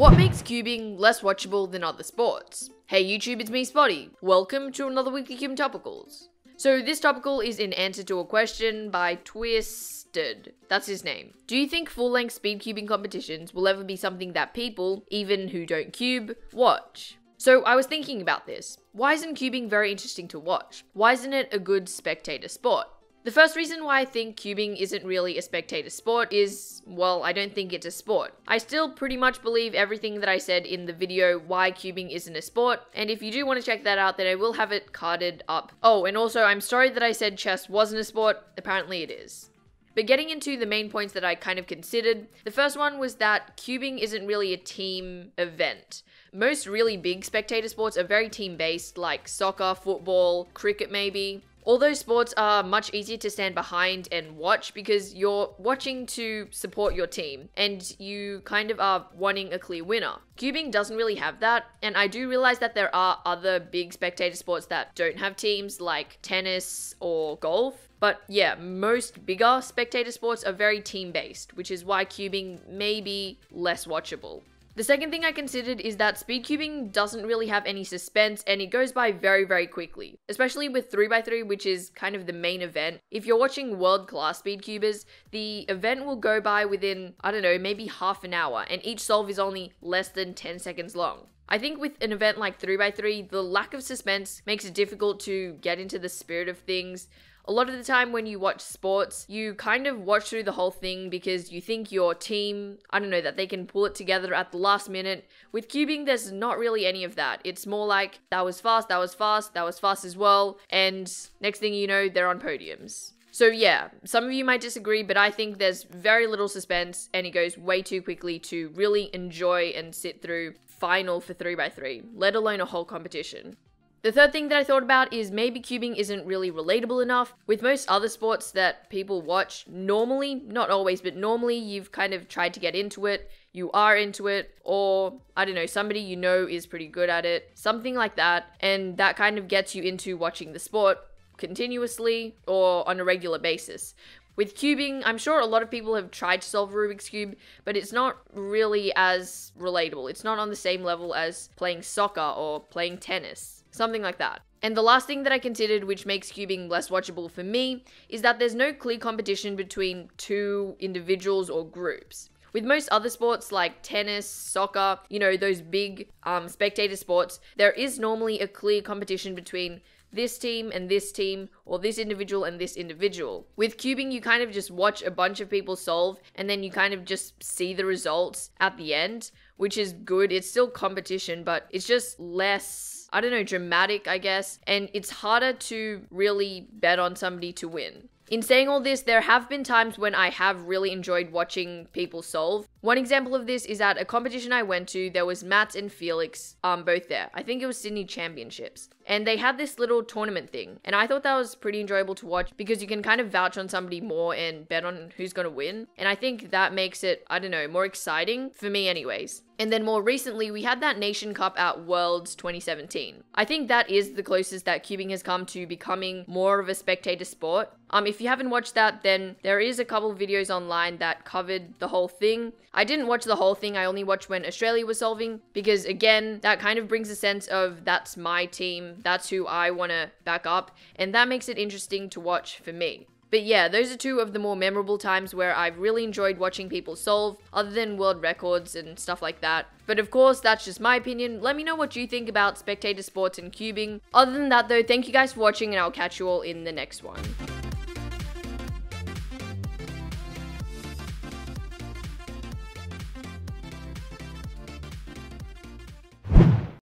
What makes cubing less watchable than other sports? Hey YouTube, it's me Spotty. Welcome to another weekly cubing Topicals. So this topical is in answer to a question by Twisted. That's his name. Do you think full-length speed cubing competitions will ever be something that people, even who don't cube, watch? So I was thinking about this. Why isn't cubing very interesting to watch? Why isn't it a good spectator sport? The first reason why I think cubing isn't really a spectator sport is, well, I don't think it's a sport. I still pretty much believe everything that I said in the video why cubing isn't a sport, and if you do want to check that out, then I will have it carded up. Oh, and also, I'm sorry that I said chess wasn't a sport. Apparently it is. But getting into the main points that I kind of considered, the first one was that cubing isn't really a team event. Most really big spectator sports are very team-based, like soccer, football, cricket maybe. All those sports are much easier to stand behind and watch because you're watching to support your team and you kind of are wanting a clear winner. Cubing doesn't really have that, and I do realize that there are other big spectator sports that don't have teams like tennis or golf. But yeah, most bigger spectator sports are very team-based, which is why cubing may be less watchable. The second thing I considered is that speed cubing doesn't really have any suspense and it goes by very, very quickly. Especially with 3x3, which is kind of the main event. If you're watching world-class speed cubers, the event will go by within, I don't know, maybe half an hour, and each solve is only less than 10 seconds long. I think with an event like 3x3, the lack of suspense makes it difficult to get into the spirit of things. A lot of the time when you watch sports, you kind of watch through the whole thing because you think your team, I don't know, that they can pull it together at the last minute. With cubing, there's not really any of that. It's more like, that was fast, that was fast, that was fast as well, and next thing you know, they're on podiums. So yeah, some of you might disagree, but I think there's very little suspense and it goes way too quickly to really enjoy and sit through final for 3x3, let alone a whole competition. The third thing that I thought about is maybe cubing isn't really relatable enough. With most other sports that people watch, normally, not always, but normally you've kind of tried to get into it, you are into it, or I don't know, somebody you know is pretty good at it, something like that, and that kind of gets you into watching the sport continuously or on a regular basis. With cubing, I'm sure a lot of people have tried to solve Rubik's Cube, but it's not really as relatable. It's not on the same level as playing soccer or playing tennis. Something like that. And the last thing that I considered which makes cubing less watchable for me is that there's no clear competition between two individuals or groups. With most other sports like tennis, soccer, you know, those big spectator sports, there is normally a clear competition between this team and this team, or this individual and this individual. With cubing, you kind of just watch a bunch of people solve and then you kind of just see the results at the end, which is good. It's still competition, but it's just less, I don't know, dramatic, I guess, and it's harder to really bet on somebody to win. In saying all this, there have been times when I have really enjoyed watching people solve. One example of this is at a competition I went to, there was Matt and Felix, both there. I think it was Sydney Championships. And they had this little tournament thing. And I thought that was pretty enjoyable to watch because you can kind of vouch on somebody more and bet on who's going to win. And I think that makes it, I don't know, more exciting, for me anyways. And then more recently, we had that Nation Cup at Worlds 2017. I think that is the closest that cubing has come to becoming more of a spectator sport. If you haven't watched that, then there is a couple of videos online that covered the whole thing. I didn't watch the whole thing, I only watched when Australia was solving, because again, that kind of brings a sense of that's my team, that's who I want to back up, and that makes it interesting to watch for me. But yeah, those are two of the more memorable times where I've really enjoyed watching people solve, other than world records and stuff like that. But of course, that's just my opinion. Let me know what you think about spectator sports and cubing. Other than that though, thank you guys for watching and I'll catch you all in the next one.